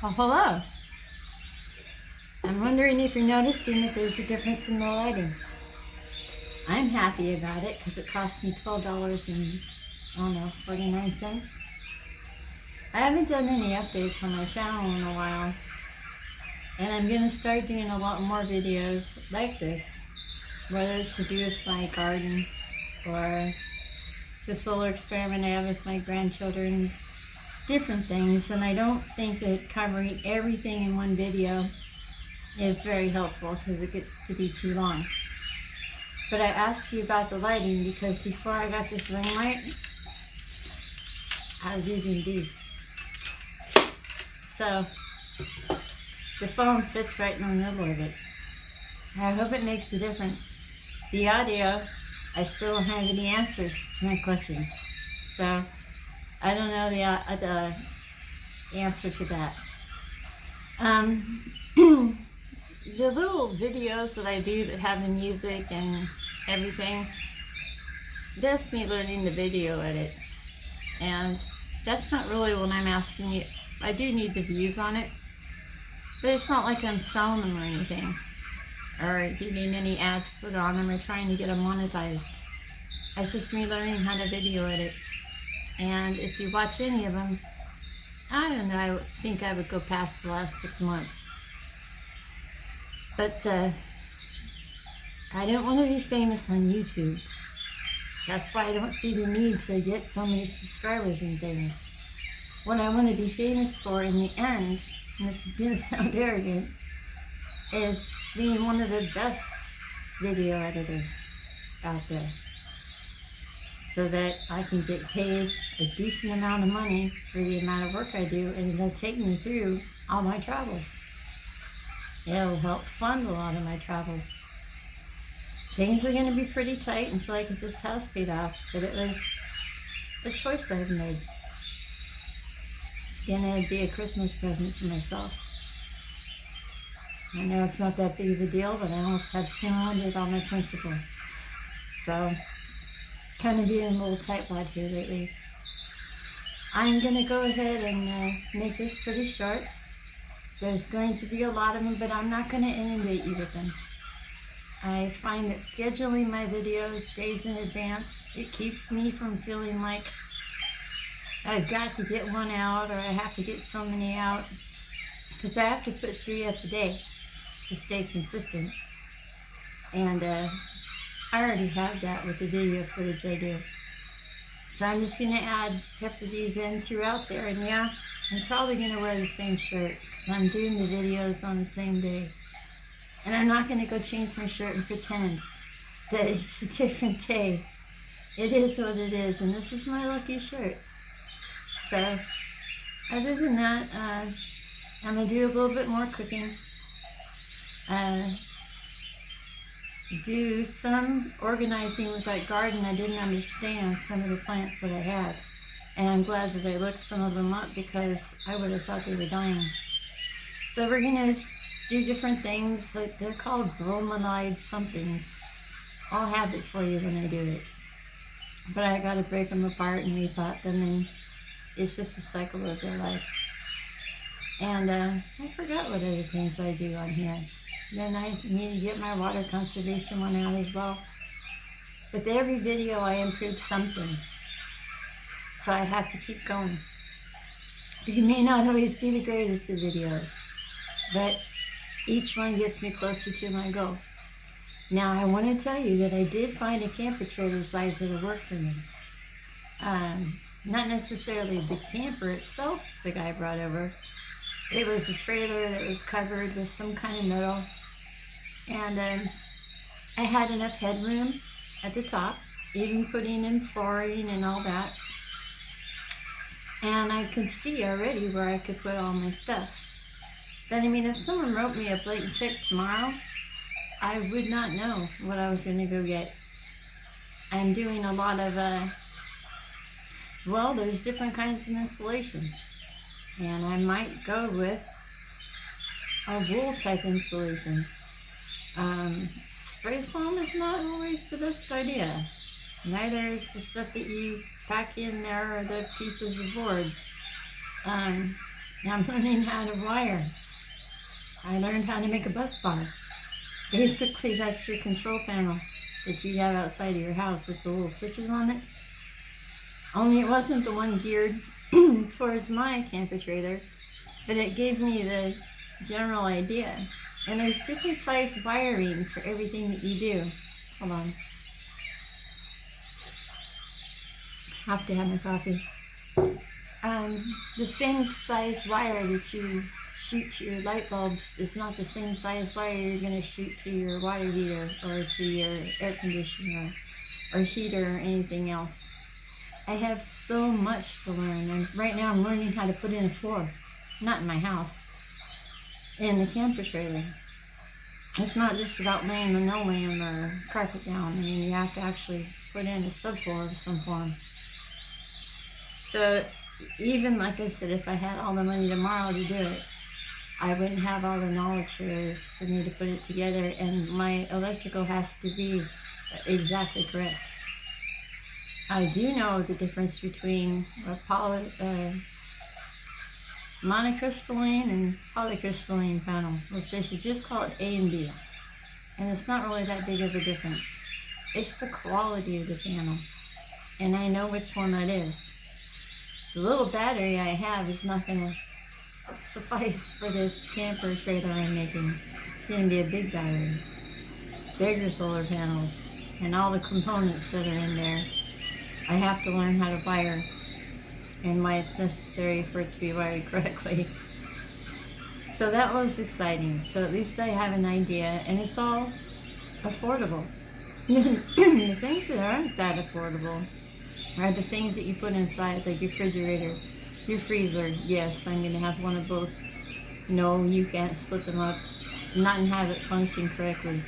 Oh, hello. I'm wondering if you're noticing that there's a difference in the lighting. I'm happy about it because it cost me $12.49. I haven't done any updates on my channel in a while, and I'm going to start doing a lot more videos like this, whether it's to do with my garden or the solar experiment I have with my grandchildren, different things. And I don't think that covering everything in one video is very helpful because it gets to be too long. But I asked you about the lighting because before I got this ring light, I was using these. So the phone fits right in the middle of it. I hope it makes a difference. The audio, I still don't have any answers to my questions. So I don't know the answer to that. The little videos that I do that have the music and everything, that's me learning the video edit. And that's not really what I'm asking you. I do need the views on it, but it's not like I'm selling them or anything, or getting any ads put on them or trying to get them monetized. It's just me learning how to video edit. And if you watch any of them, I don't know, I think I would go past the last 6 months. But I don't want to be famous on YouTube. That's why I don't see the need to get so many subscribers and things. What I want to be famous for in the end, and this is going to sound arrogant, is being one of the best video editors out there, so that I can get paid a decent amount of money for the amount of work I do, and it'll take me through all my travels. It'll help fund a lot of my travels. Things are going to be pretty tight until I get this house paid off, but it was a choice I've made. It's going to be a Christmas present to myself. I know it's not that big of a deal, but I almost had $200 on my principal. So, kind of being a little tightwad here lately. I'm going to go ahead and make this pretty short. There's going to be a lot of them, but I'm not going to inundate you with them. I find that scheduling my videos days in advance, it keeps me from feeling like I've got to get one out or I have to get so many out, because I have to put 3 up a day to stay consistent. And I already have that with the video footage I do. So I'm just going to pepper these in throughout there. And yeah, I'm probably going to wear the same shirt because I'm doing the videos on the same day. And I'm not going to go change my shirt and pretend that it's a different day. It is what it is, and this is my lucky shirt. So, other than that, I'm going to do a little bit more cooking. Do some organizing with that garden. I didn't understand some of the plants that I had. And I'm glad that I looked some of them up because I would have thought they were dying. So we're going to do different things. Like they're called bromelide somethings. I'll have it for you when I do it. But I got to break them apart and repot them, and it's just a cycle of their life. And I forgot what other things I do on here. Then I need to get my water conservation one out as well. With every video I improve something. So I have to keep going. It may not always be the greatest of videos, but each one gets me closer to my goal. Now I want to tell you that I did find a camper trailer size that'll work for me. Not necessarily the camper itself the guy brought over. It was a trailer that was covered with some kind of metal. And I had enough headroom at the top, even putting in flooring and all that. And I could see already where I could put all my stuff. But I mean, if someone wrote me a blatant check tomorrow, I would not know what I was going to go get. I'm doing a lot of, well, there's different kinds of insulation. And I might go with a wool type insulation. Spray foam is not always the best idea. Neither is the stuff that you pack in there or the pieces of board. I'm learning how to wire. I learned how to make a bus bar. Basically, that's your control panel that you have outside of your house with the little switches on it. Only it wasn't the one geared towards my camper trailer, but it gave me the general idea. And there's different size wiring for everything that you do. Hold on. Have to have my coffee. The same size wire that you shoot to your light bulbs is not the same size wire you're going to shoot to your water heater or to your air conditioner or heater or anything else. I have so much to learn, and right now I'm learning how to put in a floor. Not in my house, in the camper trailer. It's not just about laying linoleum or carpet down. I mean, you have to actually put in a subfloor of some form. So even like I said, if I had all the money tomorrow to do it, I wouldn't have all the knowledge there is for me to put it together, and my electrical has to be exactly correct. I do know the difference between a monocrystalline and polycrystalline panel, which they should just call it A and B. And it's not really that big of a difference. It's the quality of the panel, and I know which one that is. The little battery I have is not going to suffice for this camper trailer I'm making. It's going to be a big battery, bigger solar panels, and all the components that are in there. I have to learn how to wire and why it's necessary for it to be wired correctly. So that was exciting. So at least I have an idea, and it's all affordable. The things that aren't that affordable are the things that you put inside, like your refrigerator, your freezer. Yes, I'm going to have one of both. No, you can't split them up, not and have it function correctly.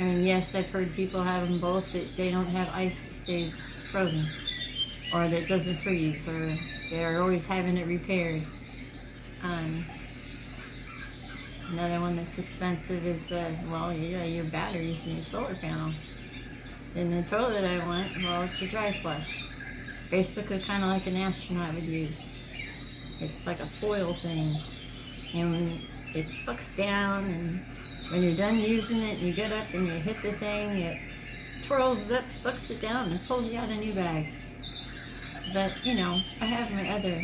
I mean, yes, I've heard people have them both, but they don't have ice that stays frozen, or that doesn't freeze, or they're always having it repaired. Another one that's expensive is, your batteries and your solar panel. And the toilet I want, well, it's a dry flush. Basically kind of like an astronaut would use. It's like a foil thing. And it sucks down, and when you're done using it, you get up and you hit the thing, it twirls it up, sucks it down, and pulls you out a new bag. But, I have my other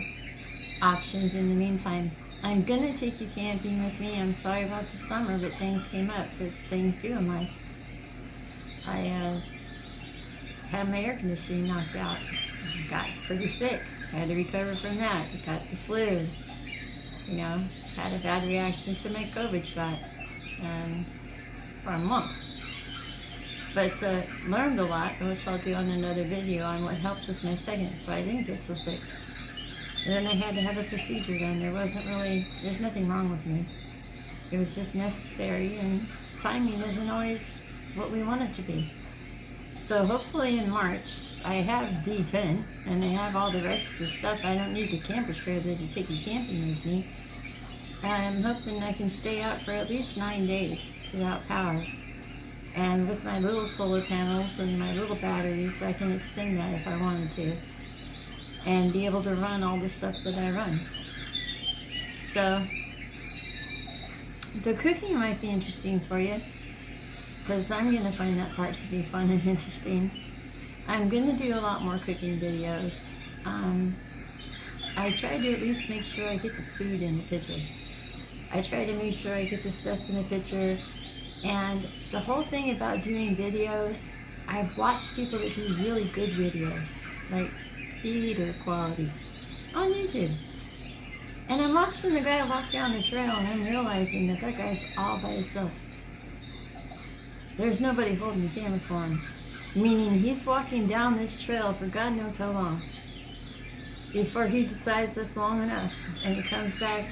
options in the meantime. I'm going to take you camping with me. I'm sorry about the summer, but things came up, because things do in life. I had my air conditioning knocked out. Got pretty sick. Had to recover from that. Got the flu. Had a bad reaction to my COVID shot for a month. But learned a lot, which I'll do on another video on what helped with my second, so I didn't get so sick. And then I had to have a procedure done. There's nothing wrong with me. It was just necessary, and timing isn't always what we want it to be. So hopefully in March, I have D10, and I have all the rest of the stuff. I don't need the camper trailer to take you camping with me. I'm hoping I can stay out for at least 9 days without power. And with my little solar panels and my little batteries, I can extend that if I wanted to, and be able to run all the stuff that I run. So the cooking might be interesting for you, because I'm going to find that part to be fun and interesting. I'm going to do a lot more cooking videos. I try to at least make sure I get the food in the picture. I try to make sure I get the stuff in the picture. And the whole thing about doing videos, I've watched people that do really good videos, like theater quality, on YouTube. And I'm watching the guy walk down the trail, and I'm realizing that guy's all by himself. There's nobody holding the camera for him. Meaning he's walking down this trail for God knows how long, before he decides that's long enough, and he comes back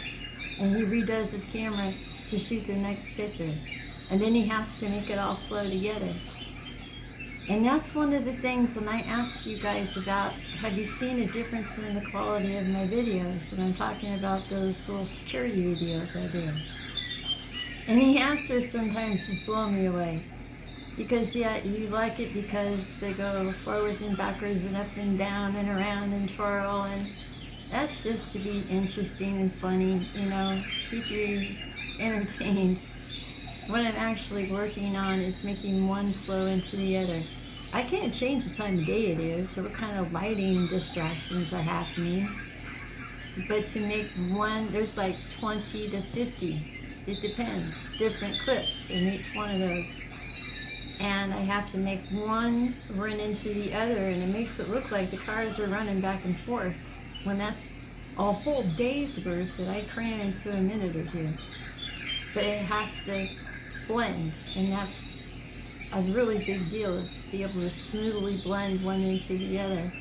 and he redoes his camera to shoot the next picture. And then he has to make it all flow together. And that's one of the things when I asked you guys about, have you seen a difference in the quality of my videos? And I'm talking about those little security videos I do. And the answers sometimes just blow me away. Because you like it because they go forwards and backwards and up and down and around and twirl, That's just to be interesting and funny, you know, keep you entertained. What I'm actually working on is making one flow into the other. I can't change the time of day it is, so what kind of lighting distractions are happening. But to make one, there's like 20 to 50. It depends. Different clips in each one of those. And I have to make one run into the other, and it makes it look like the cars are running back and forth, when that's a whole day's worth that I cram into a minute or two. But it has to blend, and that's a really big deal, to be able to smoothly blend one into the other.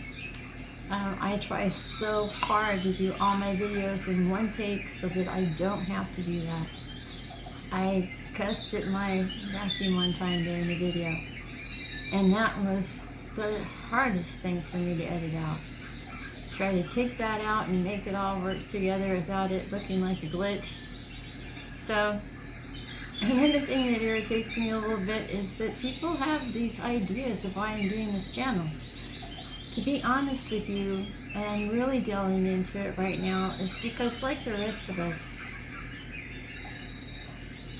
I try so hard to do all my videos in one take so that I don't have to do that. I cussed at my vacuum one time during the video, and that was the hardest thing for me to edit out. Try to take that out and make it all work together without it looking like a glitch. So another thing that irritates me a little bit is that people have these ideas of why I'm doing this channel. To be honest with you, and I'm really delving into it right now, is because like the rest of us,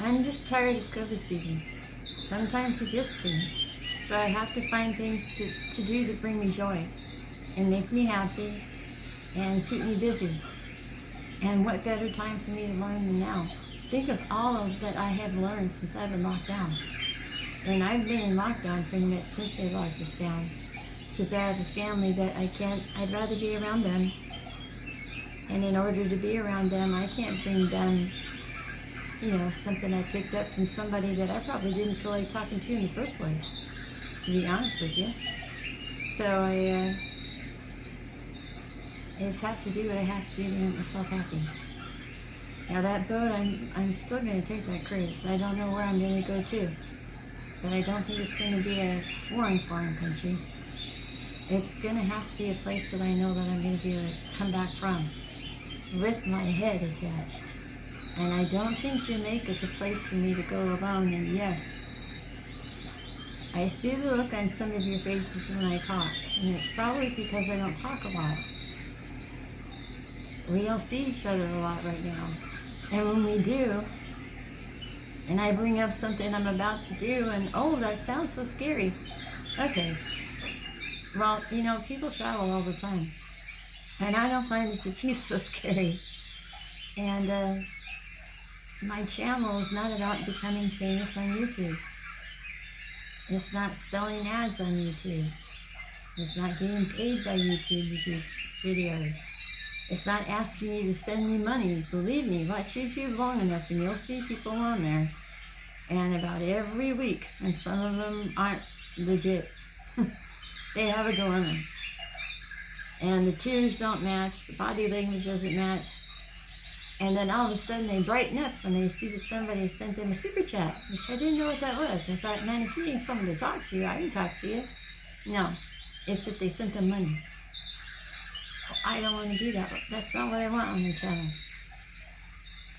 I'm just tired of COVID season. Sometimes it gets to me. So I have to find things to do to bring me joy and make me happy and keep me busy. And what better time for me to learn than now? Think of all of that I have learned since I've been locked down. And I've been in lockdown pretty much since they locked us down. Because I have a family that I'd rather be around them. And in order to be around them, I can't bring them, you know, something I picked up from somebody that I probably didn't feel like talking to in the first place, to be honest with you. So I just have to do what I have to do to make myself happy. Now that boat, I'm still going to take that cruise. I don't know where I'm going to go to, but I don't think it's going to be a foreign country. It's going to have to be a place that I know that I'm going to be able to come back from with my head attached. And I don't think Jamaica's a place for me to go alone. And yes, I see the look on some of your faces when I talk, and it's probably because I don't talk a lot. We don't see each other a lot right now. And when we do, and I bring up something I'm about to do, and oh, that sounds so scary. Okay. Well, you know, people travel all the time. And I don't find it to be so scary. And my channel is not about becoming famous on YouTube. It's not selling ads on YouTube. It's not getting paid by YouTube videos. It's not asking you to send me money. Believe me, watch YouTube long enough and you'll see people on there. And about every week, and some of them aren't legit, they have a dilemma. And the tears don't match, the body language doesn't match. And then all of a sudden they brighten up when they see that somebody sent them a super chat, which I didn't know what that was. I thought, man, if you need someone to talk to, I can talk to you. No, it's that they sent them money. I don't want to do that. That's not what I want on the channel.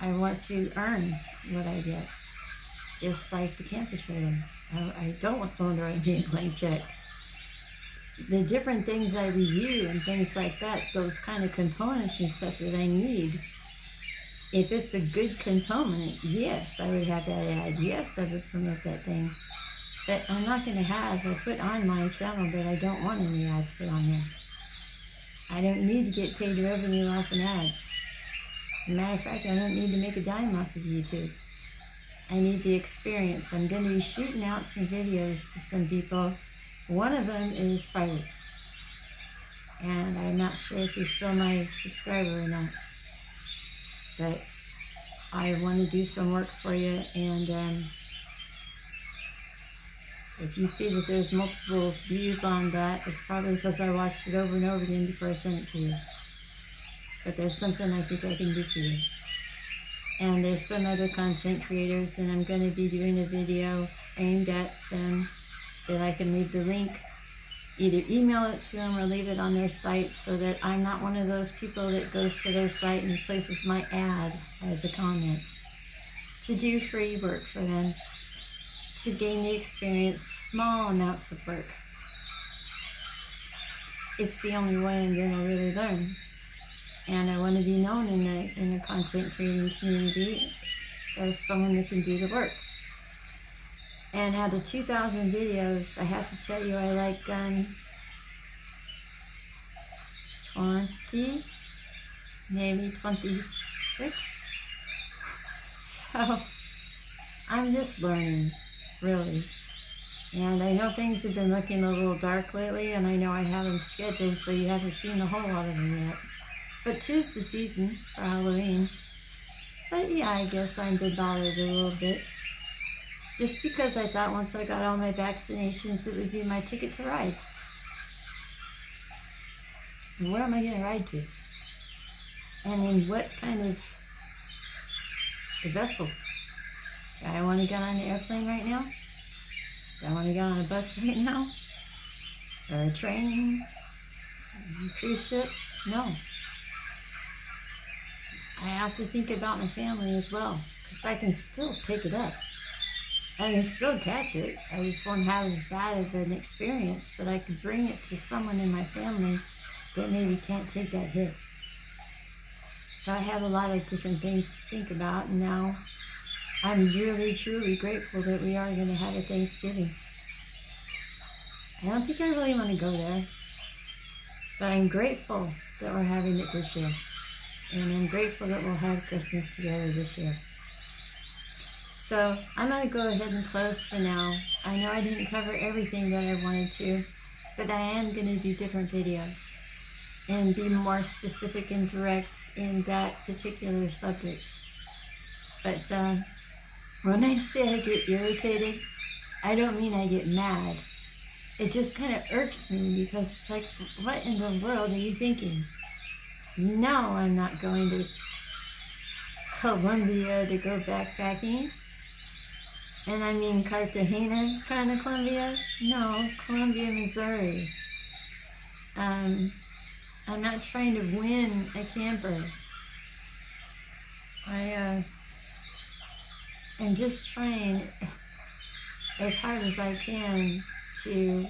I want to earn what I get. Just like the camper trailer. I don't want someone to write me a blank check. The different things I review and things like that, those kind of components and stuff that I need, if it's a good component, yes, I would have that ad. Yes, I would promote that thing. But I'm not going to have I put on my channel that I don't want any ads put on there. I don't need to get paid revenue off of ads. As a matter of fact, I don't need to make a dime off of YouTube. I need the experience. I'm going to be shooting out some videos to some people. One of them is private. And I'm not sure if you're still my subscriber or not. But I want to do some work for you, and if you see that there's multiple views on that, it's probably because I watched it over and over again before I sent it to you. But there's something I think I can do for you. And there's some other content creators, and I'm going to be doing a video aimed at them that I can leave the link. Either email it to them or leave it on their site, so that I'm not one of those people that goes to their site and places my ad as a comment. To do free work for them, to gain the experience, small amounts of work. It's the only way I'm going to really learn. And I want to be known in the content creating community as someone that can do the work. And out of 2,000 videos, I have to tell you, I like 20, maybe 26. So I'm just learning, really. And I know things have been looking a little dark lately, and I know I have them scheduled, so you haven't seen a whole lot of them yet. But 'tis the season for Halloween. But yeah, I guess I'm been bothered a little bit. Just because I thought once I got all my vaccinations, it would be my ticket to ride. And where am I going to ride to? And in what kind of a vessel? Do I want to get on an airplane right now? Do I want to get on a bus right now? Or a train? A cruise ship? No. I have to think about my family as well, because I can still pick it up. I can still catch it. I just won't have as bad of an experience, but I could bring it to someone in my family that maybe can't take that hit. So I have a lot of different things to think about, and now I'm really, truly grateful that we are going to have a Thanksgiving. I don't think I really want to go there, but I'm grateful that we're having it this year. And I'm grateful that we'll have Christmas together this year. So I'm going to go ahead and close for now. I know I didn't cover everything that I wanted to, but I am going to do different videos and be more specific and direct in that particular subject. But when I say I get irritated, I don't mean I get mad. It just kind of irks me, because it's like, what in the world are you thinking? No, I'm not going to Colombia to go backpacking. And I mean Cartagena kind of Colombia. No, Columbia, Missouri. I'm not trying to win a camper. I'm just trying as hard as I can to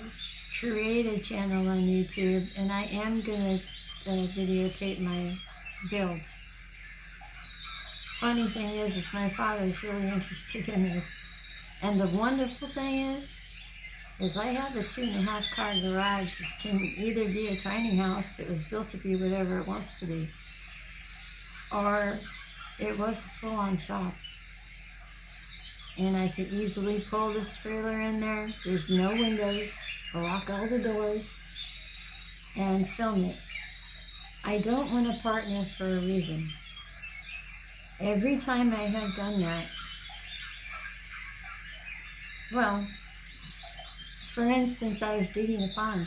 create a channel on YouTube, and I am going to videotape my build. Funny thing is my father's really interested in this. And the wonderful thing is I have a 2.5 car garage that can either be a tiny house that was built to be whatever it wants to be, or it was a full-on shop. And I could easily pull this trailer in there. There's no windows. I'll lock all the doors and film it. I don't want a partner for a reason. Every time I have done that, well, for instance, I was digging a pond,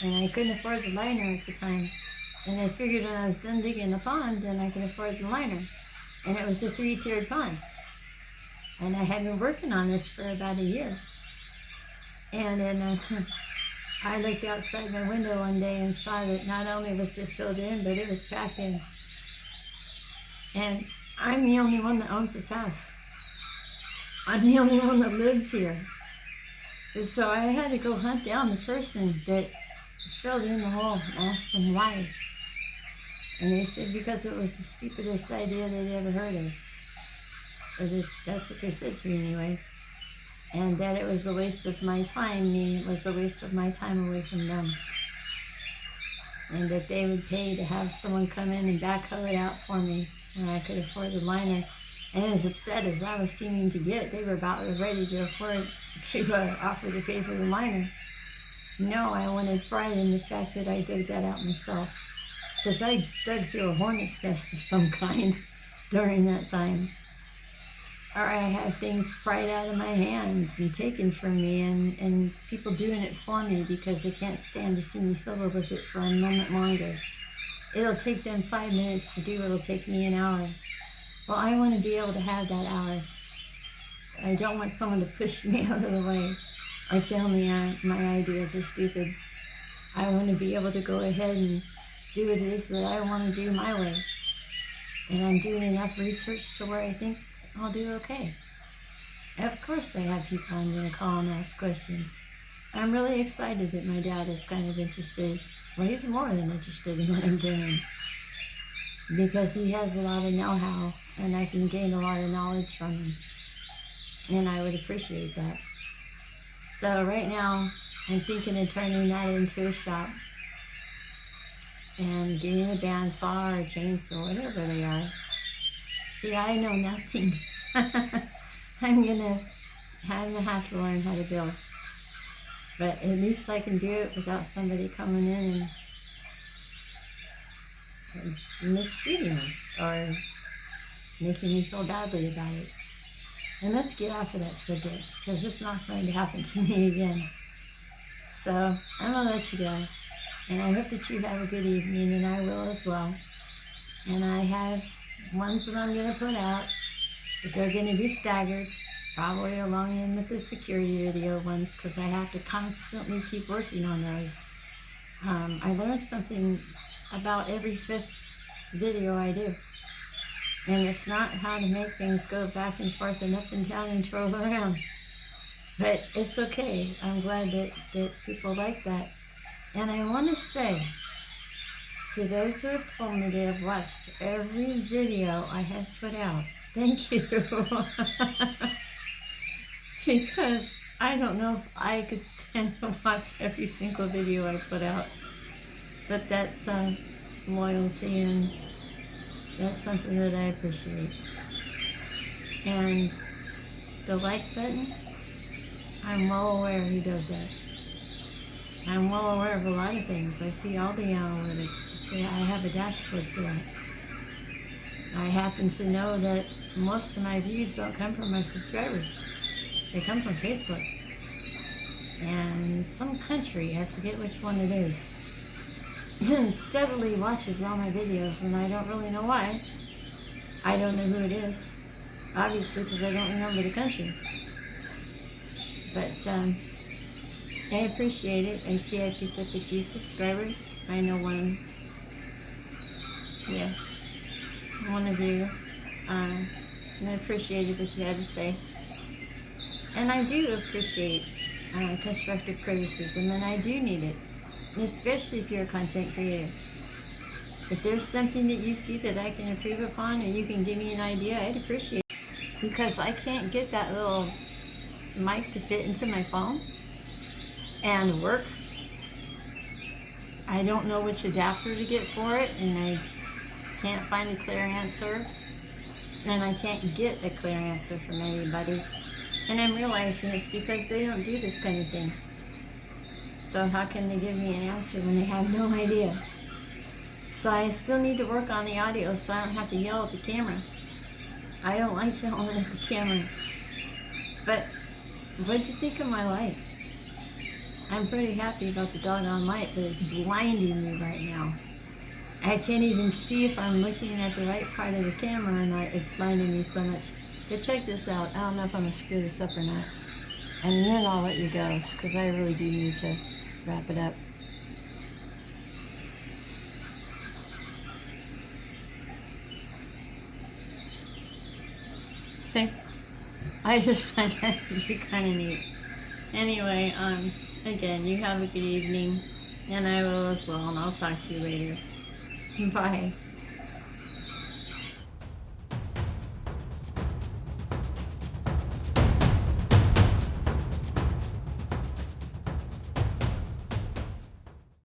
and I couldn't afford the liner at the time. And I figured when I was done digging the pond, then I could afford the liner. And it was a 3-tiered pond. And I had been working on this for about a year. And then I looked outside my window one day and saw that not only was it filled in, but it was packed in. And I'm the only one that owns this house. I'm the only one that lives here. And so I had to go hunt down the person that filled in the hole and ask them why. And they said because it was the stupidest idea they'd ever heard of. Or that's what they said to me anyway. And that it was a waste of my time, meaning it was a waste of my time away from them. And that they would pay to have someone come in and backhoe it out for me when I could afford the liner. And as upset as I was seeming to get, they were about ready to afford to offer to pay for the liner. No, I wanted pride in the fact that I dug that out myself. Because I dug through a hornet's nest of some kind during that time. Or I had things pried out of my hands and taken from me, and people doing it for me because they can't stand to see me fiddle with it for a moment longer. It'll take them 5 minutes to do what'll take me an hour. Well, I want to be able to have that hour. I don't want someone to push me out of the way or tell me my ideas are stupid. I want to be able to go ahead and do what it is that I want to do my way. And I'm doing enough research to where I think I'll do okay. Of course I have people I'm going to call and ask questions. I'm really excited that my dad is kind of interested. Well, he's more than interested in what I'm doing. because he has a lot of know-how and I can gain a lot of knowledge from him. And I would appreciate that. So right now, I'm thinking of turning that into a shop and getting a bandsaw or a chainsaw, whatever they are. See, I know nothing. I'm gonna have to learn how to build. But at least I can do it without somebody coming in and mistreating me or making me feel badly about it. And let's get off of that subject, because it's not going to happen to me again. So I'm going to let you go. And I hope that you have a good evening, and I will as well. And I have ones that I'm going to put out, but they're going to be staggered, probably along in with the security video ones, because I have to constantly keep working on those. I learned something about every 5th video I do. And it's not how to make things go back and forth and up and down and twirl around. But it's okay. I'm glad that people like that. And I want to say, to those who have told me they have watched every video I have put out, thank you. Because I don't know if I could stand to watch every single video I put out. But that's loyalty, and that's something that I appreciate. And the like button, I'm well aware who does that. I'm well aware of a lot of things. I see all the analytics. I have a dashboard for that. I happen to know that most of my views don't come from my subscribers. They come from Facebook. And some country, I forget which one it is, steadily watches all my videos, and I don't really know why. I don't know who it is, obviously, because I don't remember the country. But I appreciate it. I see I picked up a few subscribers. I know one of you. And I appreciated what you had to say. And I do appreciate constructive criticism, and I do need it. Especially if you're a content creator. If there's something that you see that I can improve upon, or you can give me an idea, I'd appreciate it. Because I can't get that little mic to fit into my phone and work. I don't know which adapter to get for it, and I can't find a clear answer. And I can't get a clear answer from anybody. And I'm realizing it's because they don't do this kind of thing. So how can they give me an answer when they have no idea? So I still need to work on the audio so I don't have to yell at the camera. I don't like yelling at the camera. But what'd you think of my light? I'm pretty happy about the doggone light, but it's blinding me right now. I can't even see if I'm looking at the right part of the camera or not. It's blinding me so much. But check this out. I don't know if I'm going to screw this up or not. And then I'll let you go, because I really do need to wrap it up. See? I just find that to be kind of neat. Anyway, again, you have a good evening, and I will as well, and I'll talk to you later. Bye.